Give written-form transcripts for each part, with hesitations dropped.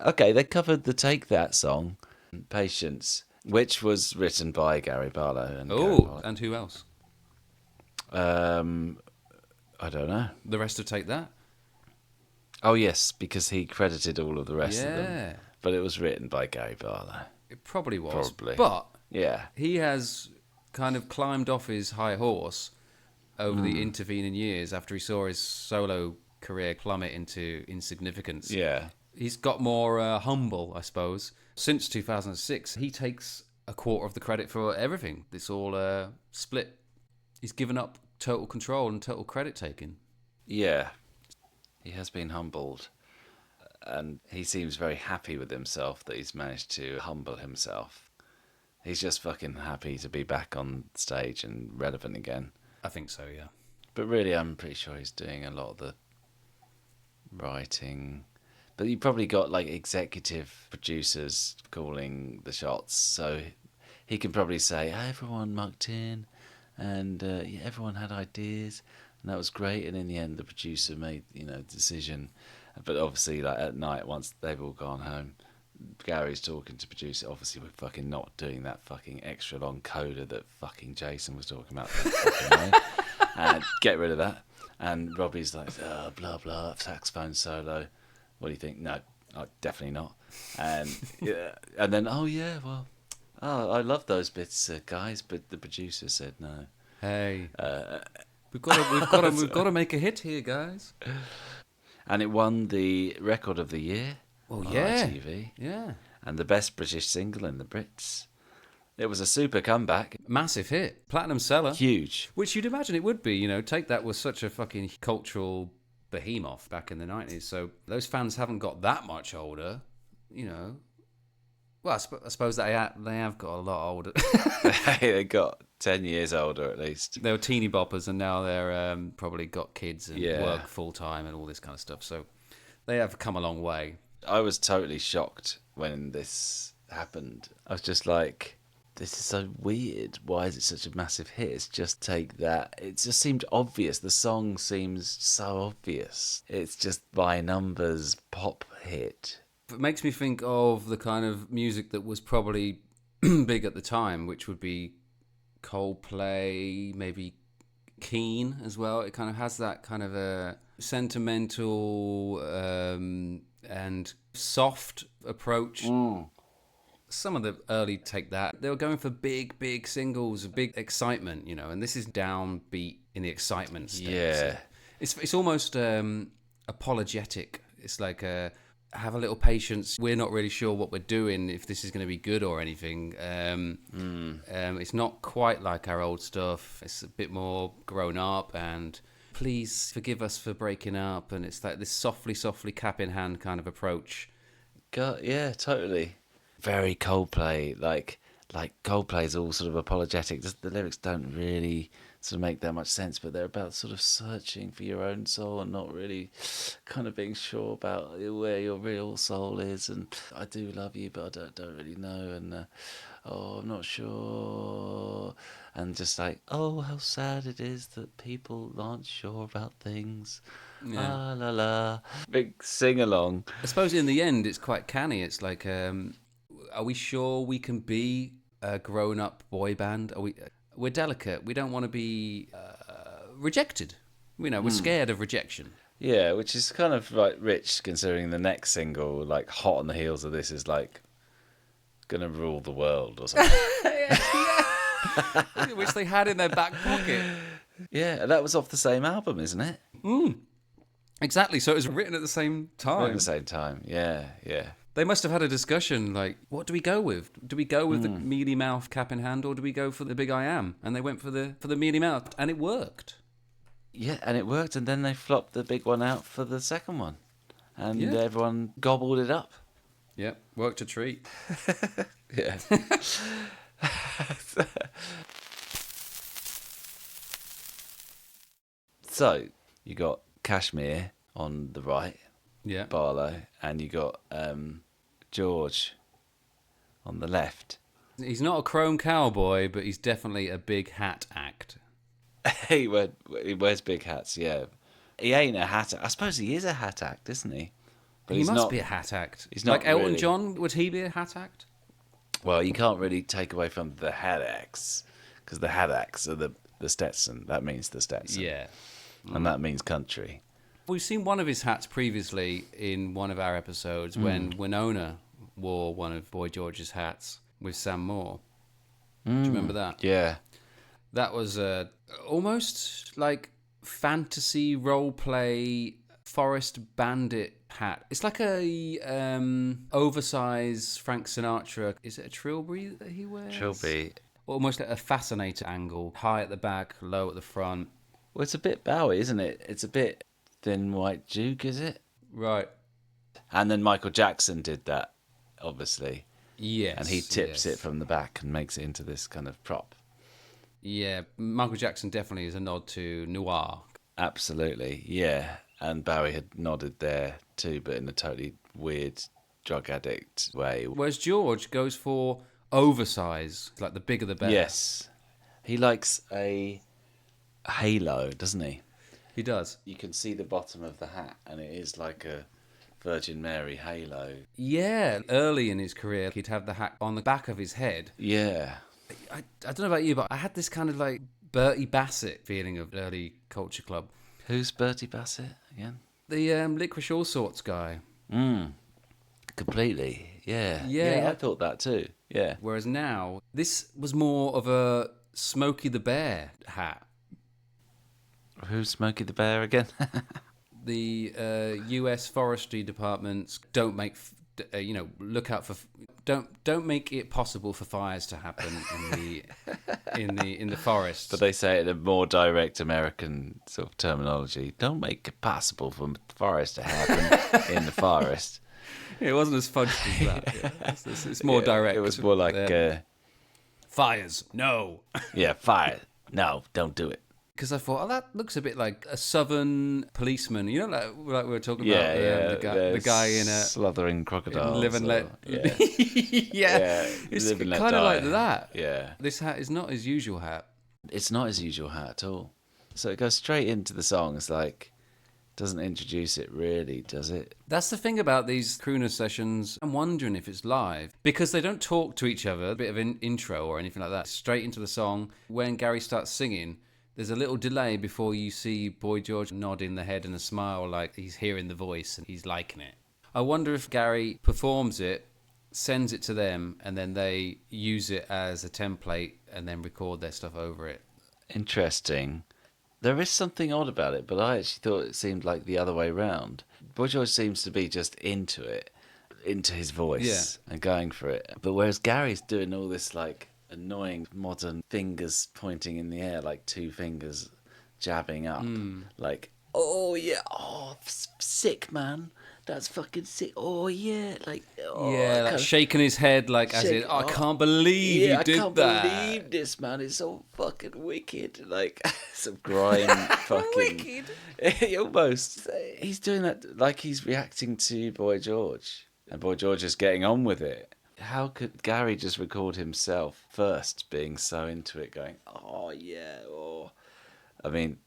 Okay, they covered the Take That song, Patience, which was written by Gary Barlow. And who else? I don't know. The rest of Take That? Oh, yes, because he credited all of the rest of them. Yeah. But it was written by Gary Barlow. It probably was. Probably. But Yeah. he has kind of climbed off his high horse over the intervening years after he saw his solo career plummet into insignificance. Yeah. He's got more humble, I suppose. Since 2006, he takes a quarter of the credit for everything. It's all split. He's given up total control and total credit taking. Yeah. He has been humbled. And he seems very happy with himself that he's managed to humble himself. He's just fucking happy to be back on stage and relevant again. I think so, yeah. But really, I'm pretty sure he's doing a lot of the writing. But you probably got like executive producers calling the shots, so he can probably say, everyone mucked in, and everyone had ideas, and that was great. And in the end, the producer made the decision. But obviously, like at night, once they've all gone home, Gary's talking to producer. Obviously, we're fucking not doing that fucking extra long coda that fucking Jason was talking about. And get rid of that. And Robbie's like, blah blah, saxophone solo. What do you think? No, definitely not. And and then I love those bits, guys. But the producer said no. Hey, we've got to make a hit here, guys. And it won the Record of the Year on ITV. Yeah. And the best British single in the Brits. It was a super comeback. Massive hit. Platinum seller. Huge. Which you'd imagine it would be. Take That was such a fucking cultural behemoth back in the 90s. So those fans haven't got that much older, Well, I suppose they have got a lot older. They got 10 years older at least. They were teeny boppers, and now they're probably got kids and Yeah. work full time and all this kind of stuff. So they have come a long way. I was totally shocked when this happened. I was just like, this is so weird. Why is it such a massive hit? It's just Take That. It just seemed obvious. The song seems so obvious. It's just by numbers pop hit. It makes me think of the kind of music that was probably big at the time, which would be Coldplay, maybe Keane as well. It kind of has that kind of a sentimental and soft approach. Some of the early Take That, they were going for big singles, big excitement, and this is downbeat in the excitement state. Yeah. So it's almost apologetic. It's like have a little patience. We're not really sure what we're doing, if this is going to be good or anything. It's not quite like our old stuff. It's a bit more grown up, and please forgive us for breaking up. And it's like this softly cap in hand kind of approach. God, yeah, totally. Very Coldplay. Like Coldplay's all sort of apologetic. The lyrics don't really sort of make that much sense, but they're about sort of searching for your own soul and not really kind of being sure about where your real soul is. And I do love you, but I don't really know. And I'm not sure. And just like, how sad it is that people aren't sure about things. Yeah. Ah, la la. Big sing along. I suppose in the end, it's quite canny. It's like, are we sure we can be a grown-up boy band? We're delicate. We don't want to be rejected. We're scared of rejection. Yeah, which is kind of like rich, considering the next single, like hot on the heels of this, is like gonna rule the world or something. Which they had in their back pocket. Yeah, that was off the same album, isn't it? Exactly. So it was written at the same time. At the same time, yeah. They must have had a discussion like, what do we go with? Do we go with the mealy mouth cap in hand, or do we go for the big I am? And they went for the mealy mouth, and it worked. Yeah, and it worked, and then they flopped the big one out for the second one. And everyone gobbled it up. Yep, worked a treat. Yeah. So, you got Kashmir on the right, Yeah. Barlow, and you got George on the left. He's not a chrome cowboy, but he's definitely a big hat act. He wears big hats, yeah. He ain't a hat act. I suppose he is a hat act, isn't he? But he he's must not, be a hat act. he's not like Elton really. John, would he be a hat act? Well, you can't really take away from the hat acts, because the hat acts are the Stetson. That means the Stetson. Yeah. And that means country. We've seen one of his hats previously in one of our episodes when Winona wore one of Boy George's hats with Sam Moore. Do you remember that? Yeah. That was almost like fantasy role play forest bandit hat. It's like a oversized Frank Sinatra. Is it a trilby that he wears? Trilby. Almost like a fascinator angle, high at the back, low at the front. Well, it's a bit Bowie, isn't it? It's a bit Thin White Duke, is it? Right. And then Michael Jackson did that, obviously. Yes. And he tips it from the back and makes it into this kind of prop. Yeah, Michael Jackson definitely is a nod to noir. Absolutely, yeah. And Bowie had nodded there too, but in a totally weird drug addict way. Whereas George goes for oversize, like the bigger the better. Yes. He likes a halo, doesn't he? He does. You can see the bottom of the hat, and it is like a Virgin Mary halo. Yeah, early in his career, he'd have the hat on the back of his head. Yeah. I don't know about you, but I had this kind of like Bertie Bassett feeling of early Culture Club. Who's Bertie Bassett again? The Licorice All Sorts guy. Completely. Yeah. Yeah. I thought that too. Yeah. Whereas now, this was more of a Smokey the Bear hat. Who's Smokey the Bear again? The U.S. Forestry Departments don't make, look out for, don't make it possible for fires to happen in the forest. But they say it in a more direct American sort of terminology. Don't make it possible for forest to happen in the forest. It wasn't as fudged as that. Yeah. It's more direct. It was more like fires. No. Yeah, fire. No, don't do it. Because I thought, that looks a bit like a southern policeman. You know, like we were talking about the guy in a Sluthering crocodiles. Live and let. Yeah. Yeah. It's kind of like that. Yeah. This hat is not his usual hat. It's not his usual hat at all. So it goes straight into the song. It's like, doesn't introduce it really, does it? That's the thing about these Crooner Sessions. I'm wondering if it's live. Because they don't talk to each other, a bit of an intro or anything like that. Straight into the song. When Gary starts singing, there's a little delay before you see Boy George nodding the head and a smile like he's hearing the voice and he's liking it. I wonder if Gary performs it, sends it to them, and then they use it as a template and then record their stuff over it. Interesting. There is something odd about it, but I actually thought it seemed like the other way round. Boy George seems to be just into it, into his voice and going for it. But whereas Gary's doing all this like annoying modern fingers pointing in the air, like two fingers jabbing up, like, oh yeah, oh sick man, that's fucking sick, oh yeah, like, oh, yeah, like shaking his head like as in, I can't believe you did that. I can't believe this, man, it's so fucking wicked, like some grime fucking wicked. Almost. He's doing that like he's reacting to Boy George, and Boy George is getting on with it. How could Gary just record himself first, being so into it, going, oh, yeah, oh. I mean,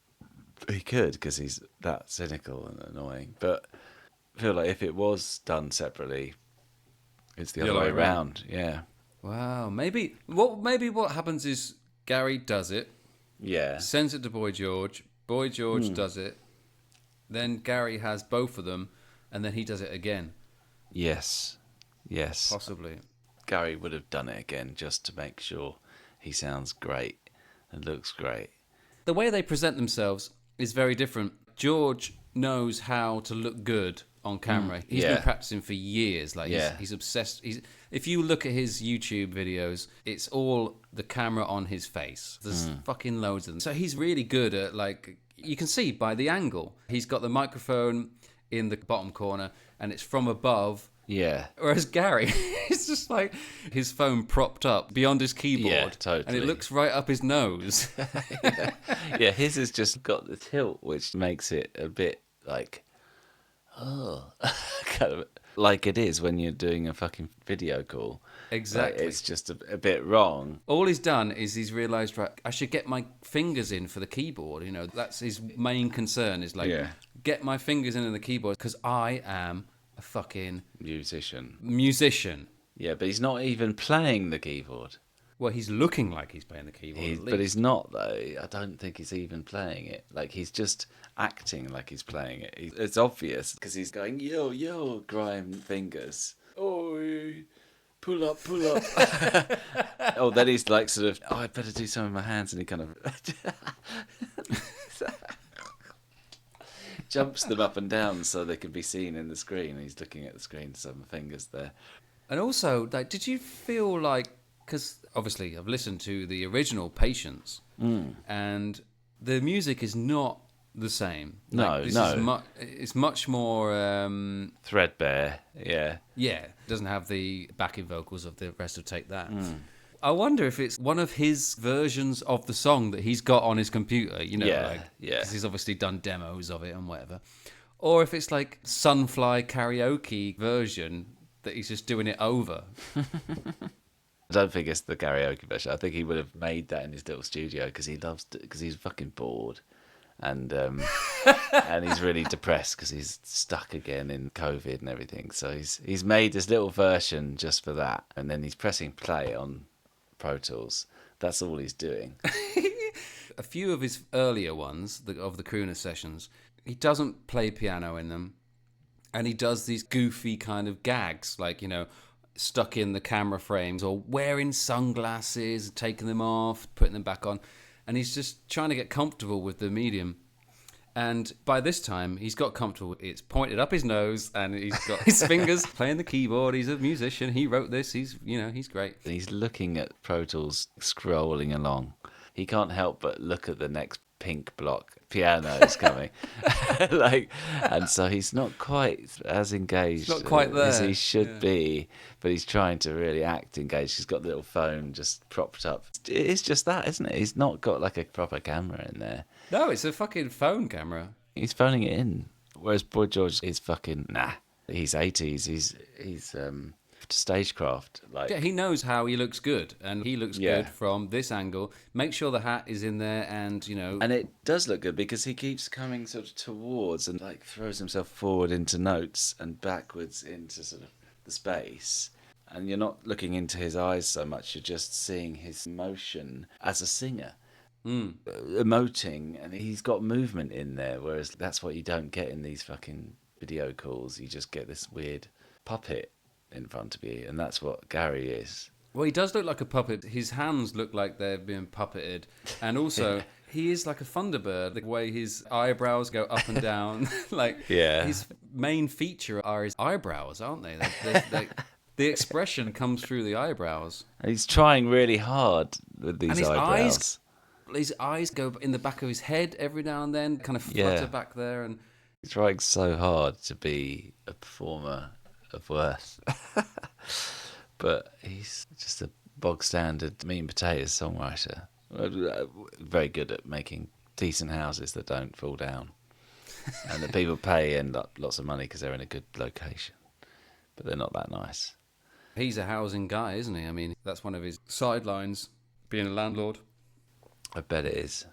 he could, because he's that cynical and annoying. But I feel like if it was done separately, it's the other way around. Yeah. Wow. Maybe what happens is Gary does it. Yeah. Sends it to Boy George. Boy George does it. Then Gary has both of them, and then he does it again. Yes. Possibly. Gary would have done it again just to make sure he sounds great and looks great. The way they present themselves is very different. George knows how to look good on camera. He's been practicing for years. Like he's obsessed. If you look at his YouTube videos, it's all the camera on his face. There's fucking loads of them. So he's really good at, like, you can see by the angle. He's got the microphone in the bottom corner and it's from above. Yeah. Whereas Gary, it's just like his phone propped up beyond his keyboard. Yeah, totally. And it looks right up his nose. Yeah, his has just got the tilt, which makes it a bit like, kind of like it is when you're doing a fucking video call. Exactly. Like, it's just a bit wrong. All he's done is he's realised, right, I should get my fingers in for the keyboard. That's his main concern is like, get my fingers in the keyboard because I am a fucking musician. Yeah, but he's not even playing the keyboard. Well, he's looking like he's playing the keyboard, But he's not, though. I don't think he's even playing it. Like, he's just acting like he's playing it. It's obvious, because he's going, yo, yo, grime fingers. Oh, pull up, pull up. Oh, then he's like sort of, I better do something with my hands, and he kind of jumps them up and down so they can be seen in the screen. He's looking at the screen, some fingers there. And also, like, did you feel like, because obviously I've listened to the original Patience, and the music is not the same. No, no. It's much more... threadbare, yeah. Yeah, it doesn't have the backing vocals of the rest of Take That. I wonder if it's one of his versions of the song that he's got on his computer, you know, yeah. Because he's obviously done demos of it and whatever. Or if it's like Sunfly karaoke version that he's just doing it over. I don't think it's the karaoke version. I think he would have made that in his little studio because he's fucking bored. And and he's really depressed because he's stuck again in COVID and everything. So he's made this little version just for that, and then he's pressing play on Pro Tools. That's all he's doing. A few of his earlier ones, of the Crooner Sessions, he doesn't play piano in them, and he does these goofy kind of gags, like, you know, stuck in the camera frames or wearing sunglasses, taking them off, putting them back on. And he's just trying to get comfortable with the medium. And by this time, he's got comfortable. It's pointed up his nose, and he's got his fingers playing the keyboard. He's a musician. He wrote this. He's great. He's looking at Pro Tools, scrolling along. He can't help but look at the next pink block piano is coming. And so he's not quite as engaged not quite there. as he should be, but he's trying to really act engaged. He's got the little phone just propped up. It's just that, isn't it? He's not got like a proper camera in there. No, it's a fucking phone camera. He's phoning it in. Whereas Boy George is fucking nah. He's 80s. He's stagecraft. Like, yeah, he knows how he looks good, and he looks good from this angle. Make sure the hat is in there, and you know. And it does look good because he keeps coming sort of towards and like throws himself forward into notes and backwards into sort of the space. And you're not looking into his eyes so much; you're just seeing his motion as a singer. Emoting, and he's got movement in there, whereas that's what you don't get in these fucking video calls. You just get this weird puppet in front of you, and that's what Gary is. Well, he does look like a puppet. His hands look like they're being puppeted, and also he is like a Thunderbird. The way his eyebrows go up and down, his main feature are his eyebrows, aren't they? The expression comes through the eyebrows. And he's trying really hard with these eyebrows. His eyes go in the back of his head every now and then, kind of flutter back there. And he's trying so hard to be a performer of worth. But he's just a bog standard meat and potatoes songwriter. Very good at making decent houses that don't fall down. And that people pay and lots of money because they're in a good location. But they're not that nice. He's a housing guy, isn't he? I mean, that's one of his sidelines, being a landlord. I bet it is.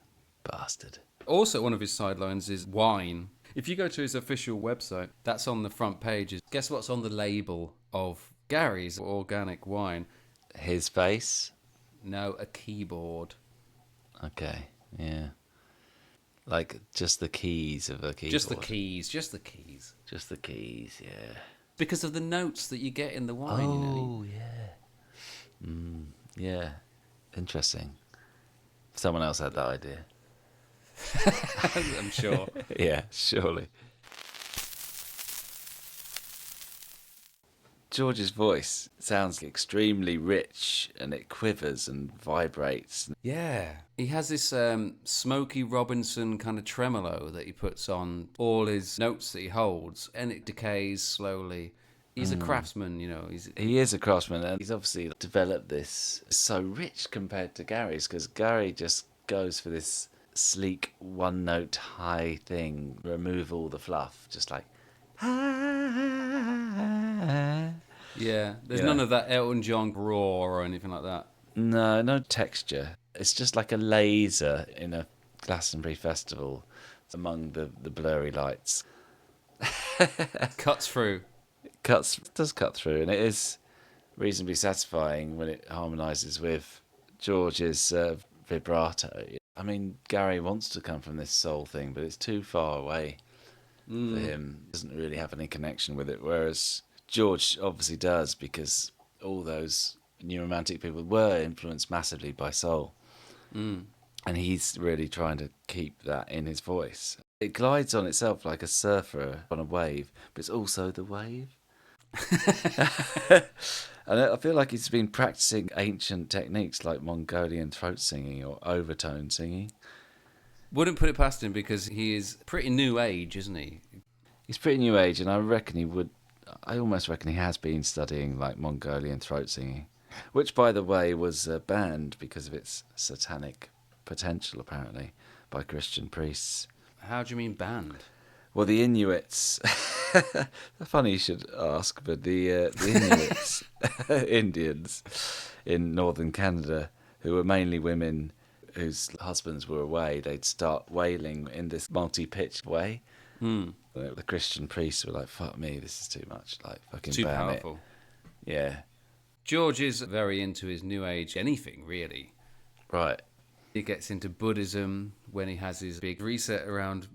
Bastard. Also, one of his sidelines is wine. If you go to his official website, that's on the front page. Guess what's on the label of Gary's organic wine? His face? No, a keyboard. Okay, yeah. Like just the keys of a keyboard. Just the keys. Just the keys, yeah. Because of the notes that you get in the wine, you know. Yeah. Yeah. Interesting. Someone else had that idea. I'm sure. Yeah, surely. George's voice sounds extremely rich, and it quivers and vibrates. Yeah. He has this Smokey Robinson kind of tremolo that he puts on all his notes that he holds, and it decays slowly. He's a craftsman, you know. He is a craftsman, and he's obviously developed this so rich compared to Gary's, because Gary just goes for this sleek one-note high thing, remove all the fluff, just like... Yeah, there's none of that Elton John roar or anything like that. No texture. It's just like a laser in a Glastonbury festival among the blurry lights. Cuts through. does cut through, and it is reasonably satisfying when it harmonises with George's vibrato. I mean, Gary wants to come from this soul thing, but it's too far away for him. He doesn't really have any connection with it, whereas George obviously does, because all those new romantic people were influenced massively by soul. And he's really trying to keep that in his voice. It glides on itself like a surfer on a wave, but it's also the wave. And I feel like he's been practicing ancient techniques like Mongolian throat singing or overtone singing. Wouldn't put it past him, because he is pretty new age, isn't he? He's pretty new age, and I almost reckon he has been studying like Mongolian throat singing, which, by the way, was banned because of its satanic potential, apparently, by Christian priests. How do you mean banned? Well, the Inuits. Funny you should ask, but the Inuits, Indians in northern Canada, who were mainly women whose husbands were away, they'd start wailing in this multi-pitched way. The Christian priests were like, "Fuck me, this is too much. Like, fucking Too ban powerful. it." Yeah. George is very into his new age anything, really. Right. He gets into Buddhism when he has his big reset around,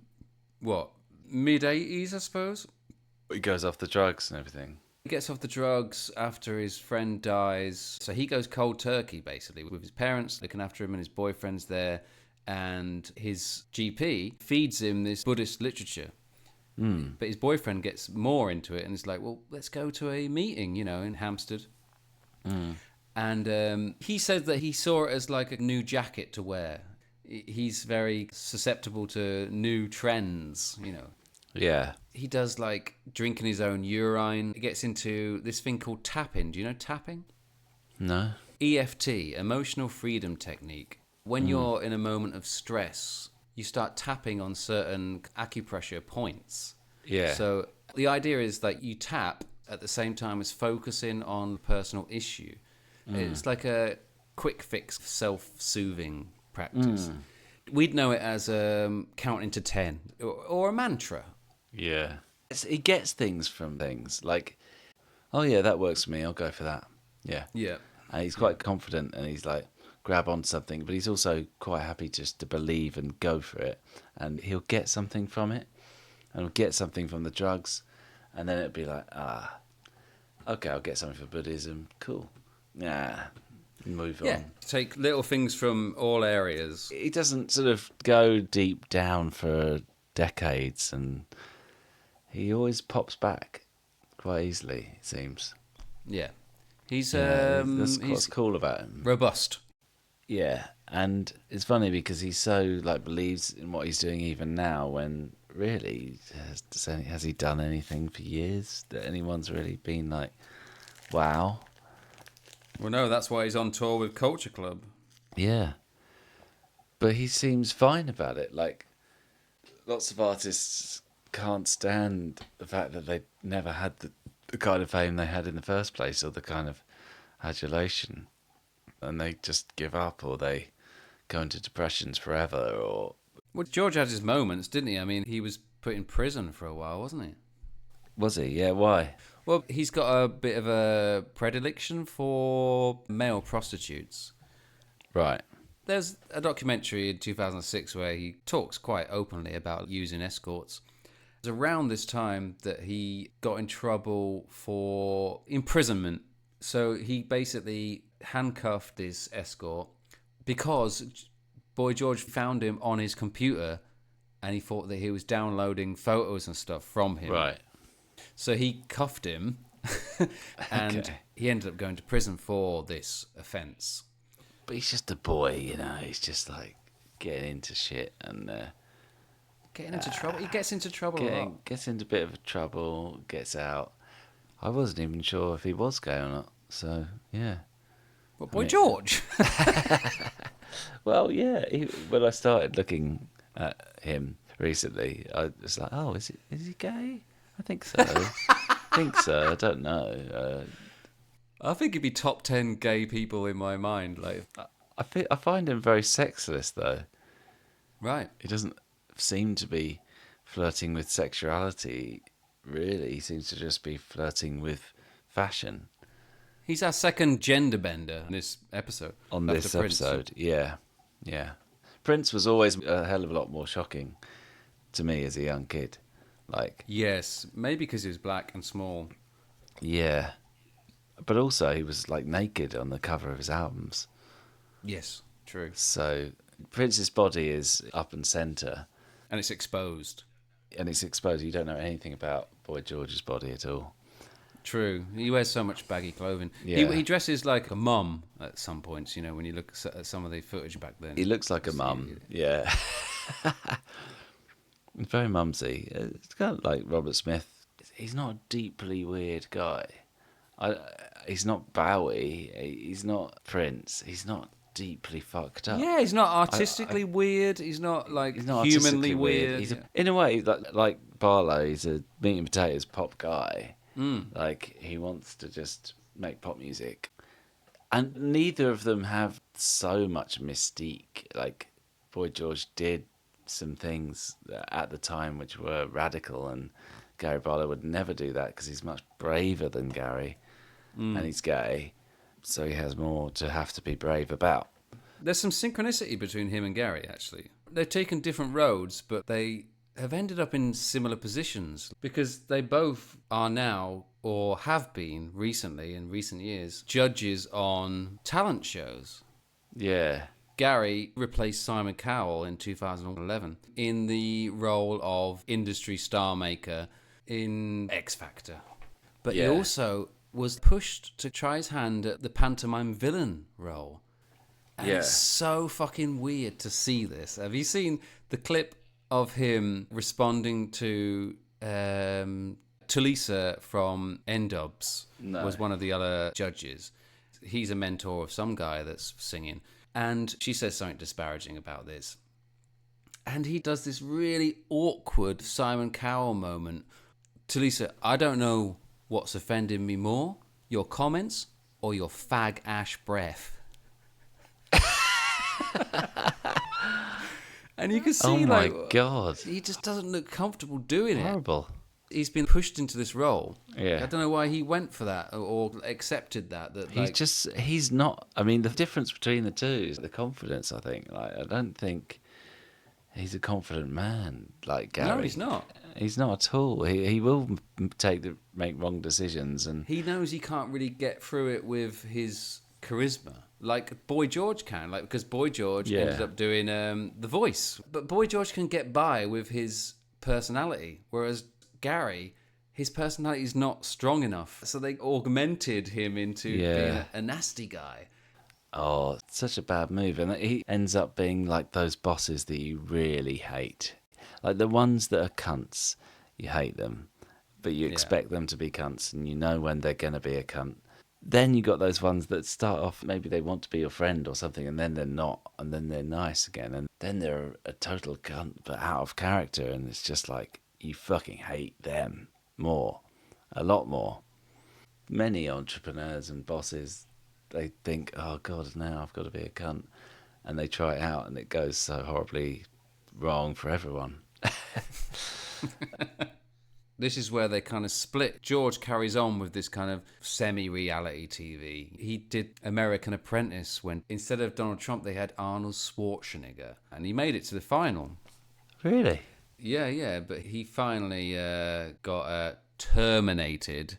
what, mid-80s, I suppose? He goes off the drugs and everything. He gets off the drugs after his friend dies. So he goes cold turkey, basically, with his parents looking after him, and his boyfriend's there. And his GP feeds him this Buddhist literature. But his boyfriend gets more into it, and it's like, well, let's go to a meeting, in Hampstead. And he said that he saw it as like a new jacket to wear. He's very susceptible to new trends, Yeah. He does like drinking his own urine. He gets into this thing called tapping. Do you know tapping? No. EFT, emotional freedom technique. When you're in a moment of stress, you start tapping on certain acupressure points. Yeah. So the idea is that you tap at the same time as focusing on the personal issue. It's like a quick fix, self-soothing practice. We'd know it as counting to 10 or a mantra. Yeah. He gets things from things like, oh yeah, that works for me. I'll go for that. Yeah. Yeah. And he's quite confident, and he's like, grab on something, but he's also quite happy just to believe and go for it. And he'll get something from it, and he'll get something from the drugs, and then it'll be like, okay, I'll get something for Buddhism. Cool. Move on. Take little things from all areas. He doesn't sort of go deep down for decades, and he always pops back quite easily, it seems. Yeah. He's that's what's cool about him. robust. Yeah, and it's funny because he so believes in what he's doing even now, when really has he done anything for years that anyone's really been like, wow. Well, no, that's why he's on tour with Culture Club. Yeah, but he seems fine about it. Like, lots of artists can't stand the fact that they never had the kind of fame they had in the first place, or the kind of adulation, and they just give up, or they go into depressions forever. Or Well, George had his moments, didn't he? I mean, he was put in prison for a while, wasn't he? was he? Yeah, why? Well, he's got a bit of a predilection for male prostitutes. Right. There's a documentary in 2006 where he talks quite openly about using escorts. It was around this time that he got in trouble for imprisonment. So he basically handcuffed this escort because Boy George found him on his computer, and he thought that he was downloading photos and stuff from him. Right. So he cuffed him, and he ended up going to prison for this offence. But he's just a boy, he's just like getting into shit and Getting into trouble. He gets into trouble a lot. gets into a bit of trouble, gets out. I wasn't even sure if he was gay or not. So yeah. But Boy George. Well, yeah. When I started looking at him recently, I was like, oh, is he gay? I think so. I don't know. I think he'd be top 10 gay people in my mind. Like, I find him very sexless, though. right. He doesn't seem to be flirting with sexuality really. He seems to just be flirting with fashion He's our second gender bender in this episode. on after this Prince. episode. Yeah, yeah. Prince was always a hell of a lot more shocking to me as a young kid. Like, Yes, maybe because he was black and small. yeah. But also, he was like naked on the cover of his albums. Yes, true. So Prince's body is up and centre, And it's exposed. and it's exposed. You don't know anything about Boy George's body at all. True. He wears so much baggy clothing. Yeah. He dresses like a mum at some points, you know, when you look at some of the footage back then. He looks like a mum. Yeah. Very mumsy. It's kind of like Robert Smith. He's not a deeply weird guy. He's not Bowie. He's not Prince. He's not deeply fucked up. Yeah, he's not artistically weird. He's not like He's not humanly artistically weird. He's in a way, like Barlow, he's a meat and potatoes pop guy. Like, he wants to just make pop music. And neither of them have so much mystique. Like, Boy George did some things at the time which were radical, and Gary Barlow would never do that because he's much braver than Gary, and he's gay, so he has more to have to be brave about. There's some synchronicity between him and Gary, actually. They've taken different roads, but they have ended up in similar positions because they both are now, or have been recently in recent years, judges on talent shows. Yeah. Gary replaced Simon Cowell in 2011 in the role of industry star maker in X Factor. But he Yeah. also was pushed to try his hand at the pantomime villain role. And Yeah. it's so fucking weird to see this. Have you seen the clip of him responding to Tulisa from N-Dubs? No. Was one of the other judges. He's a mentor of some guy that's singing. And she says something disparaging about this. And he does this really awkward Simon Cowell moment. Tulisa, I don't know what's offending me more, your comments or your fag ash breath. And you can see, Oh my like, God. he just doesn't look comfortable doing it. Horrible. He's been pushed into this role. Yeah. I don't know why he went for that or accepted that. He's not, I mean, the difference between the two is the confidence, I think. Like, I don't think he's a confident man like Gary. No, he's not. He's not at all. He will make wrong decisions, and He knows he can't really get through it with his charisma, like Boy George can, like because Boy George ended up doing The Voice, but Boy George can get by with his personality, whereas Gary, his personality is not strong enough, so they augmented him into being a nasty guy. oh, such a bad move. And he ends up being like those bosses that you really hate, like the ones that are cunts. You hate them, but you expect them to be cunts, and you know when they're gonna be a cunt. Then you got those ones that start off, maybe they want to be your friend or something, and then they're not, and then they're nice again, and then they're a total cunt but out of character, and it's just like you fucking hate them more, a lot more. Many entrepreneurs and bosses, they think, oh God, now I've got to be a cunt, and they try it out, and it goes so horribly wrong for everyone. This is where they kind of split. George carries on with this kind of semi-reality TV. He did American Apprentice when instead of Donald Trump, they had Arnold Schwarzenegger. And he made it to the final. Really? Yeah, but he finally got terminated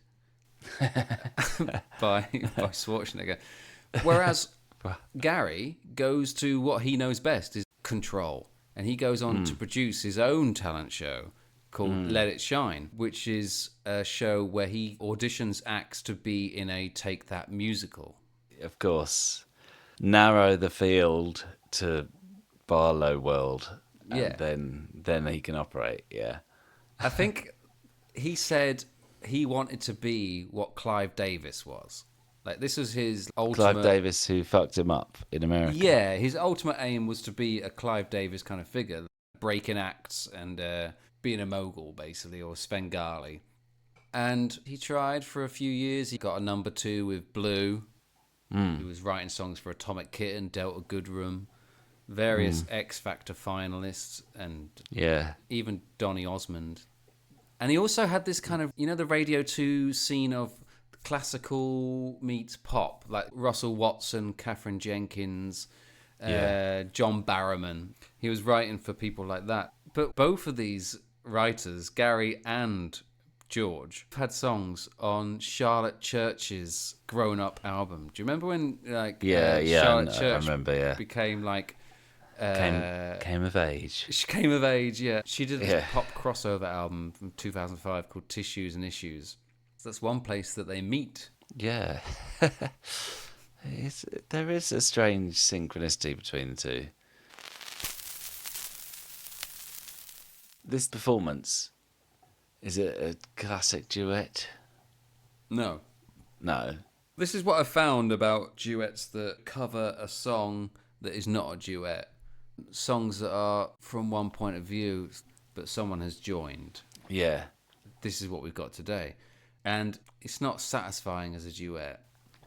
by Schwarzenegger. Whereas Gary goes to what he knows best, is control. And he goes on to produce his own talent show called Let It Shine, which is a show where he auditions acts to be in a Take That musical. Of course. Narrow the field to Barlow world, and then he can operate, I think he said he wanted to be what Clive Davis was. Like, this was his ultimate... Clive Davis, who fucked him up in America. Yeah, his ultimate aim was to be a Clive Davis kind of figure, breaking acts and being a mogul, basically, or Svengali. And he tried for a few years. He got a number 2 with Blue. He was writing songs for Atomic Kitten, Delta Goodrem, various X Factor finalists, and even Donny Osmond. And he also had this kind of, the Radio 2 scene of classical meets pop, like Russell Watson, Catherine Jenkins, John Barrowman. He was writing for people like that. But both of these writers, Gary and George, had songs on Charlotte Church's Grown Up album. Do you remember when Charlotte Church I remember, became like came of age. She came of age, yeah. She did this pop crossover album from 2005 called Tissues and Issues. So that's one place that they meet. Yeah. There is a strange synchronicity between the two. This performance, is it a classic duet? No. No. This is what I found about duets that cover a song that is not a duet. Songs that are from one point of view, but someone has joined. Yeah. This is what we've got today. And it's not satisfying as a duet.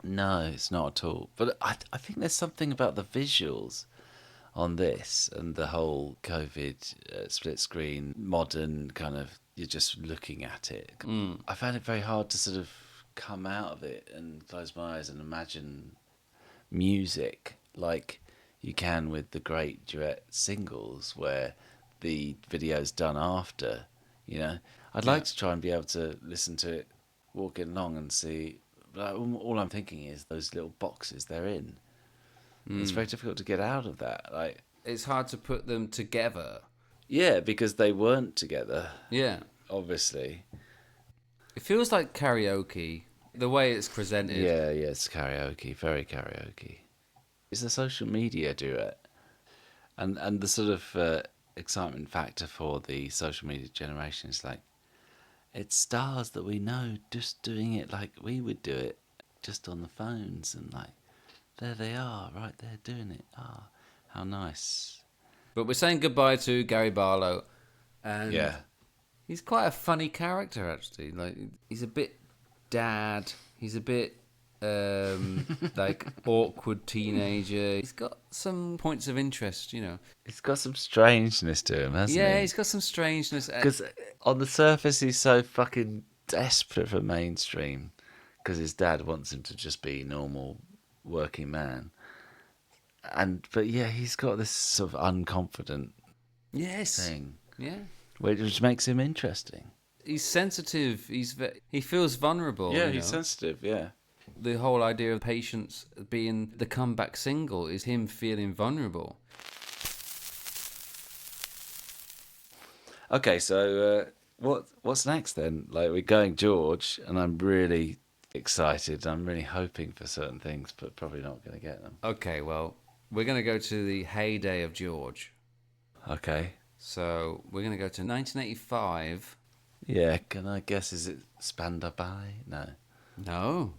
No, it's not at all. But I think there's something about the visuals on this and the whole COVID split screen, modern kind of, you're just looking at it. I found it very hard to sort of come out of it and close my eyes and imagine music like you can with the great duet singles where the video's done after, I'd like to try and be able to listen to it walking along and see, like, all I'm thinking is those little boxes they're in. It's very difficult to get out of that. Like, it's hard to put them together. Yeah, because they weren't together. Yeah. Obviously. It feels like karaoke, the way it's presented. Yeah, it's karaoke, very karaoke. It's a social media duet. And the sort of excitement factor for the social media generation is like, it's stars that we know just doing it like we would do it, just on the phones, and like, there they are, right there doing it. Ah, how nice. But we're saying goodbye to Gary Barlow. And he's quite a funny character, actually. Like, he's a bit dad. He's a bit like awkward teenager. He's got some points of interest, He's got some strangeness to him, hasn't he? Yeah, he's got some strangeness. Because on the surface, he's so fucking desperate for mainstream because his dad wants him to just be normal working man. But he's got this sort of unconfident thing. Yeah. Which makes him interesting. He's sensitive. He feels vulnerable. Yeah, he's sensitive, yeah. The whole idea of Patience being the comeback single is him feeling vulnerable. Okay, so what's next then? Like, we're going George, and I'm really excited. I'm really hoping for certain things, but probably not going to get them. Okay, well, we're going to go to the heyday of George. Okay. So we're going to go to 1985. Yeah, can I guess, is it Spandau Ballet? No. No.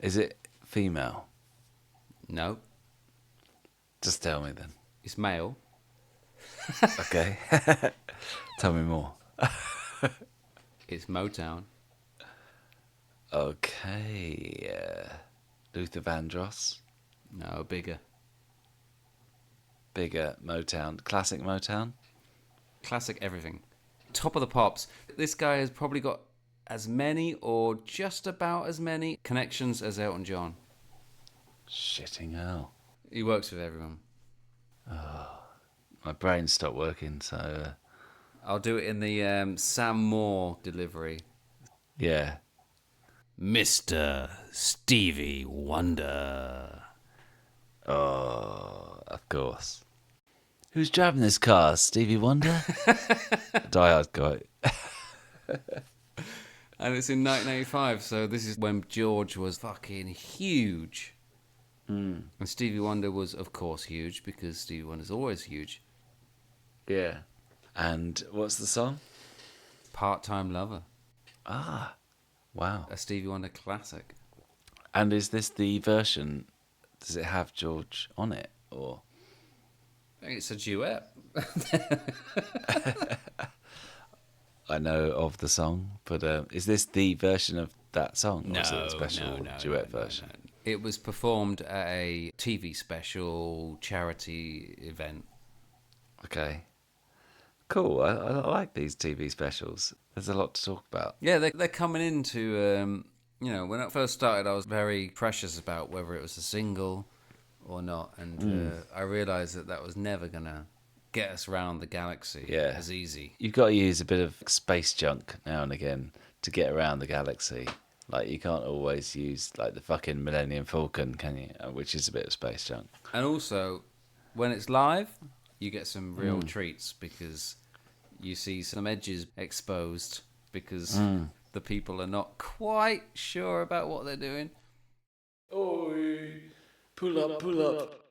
Is it female? No. Just tell me then. It's male. Okay. Tell me more. It's Motown. Okay. Luther Vandross. No, bigger. Bigger Motown. Classic Motown? Classic everything. Top of the pops. This guy has probably got as many or just about as many connections as Elton John. Shitting hell. He works with everyone. Oh, my brain stopped working, so... I'll do it in the Sam Moore delivery. Yeah. Mr. Stevie Wonder. Oh, of course. Who's driving this car? Stevie Wonder? Die Hard guy. And it's in 1985, so this is when George was fucking huge. And Stevie Wonder was, of course, huge, because Stevie Wonder's always huge. Yeah. And what's the song? Part-Time Lover. Ah, wow. A Stevie Wonder classic. And is this the version, does it have George on it, or? It's a duet. I know of the song, but is this the version of that song? No, or is it a special duet version? No. It was performed at a TV special charity event. Okay. Cool. I like these TV specials. There's a lot to talk about. Yeah, they're coming into, when it first started, I was very precious about whether it was a single or not. And I realised that was never going to get us around the galaxy as easy. You've got to use a bit of space junk now and again to get around the galaxy. Like, you can't always use, like, the fucking Millennium Falcon, can you? Which is a bit of space junk. And also, when it's live, you get some real treats because you see some edges exposed because the people are not quite sure about what they're doing. Oi, pull up, pull up.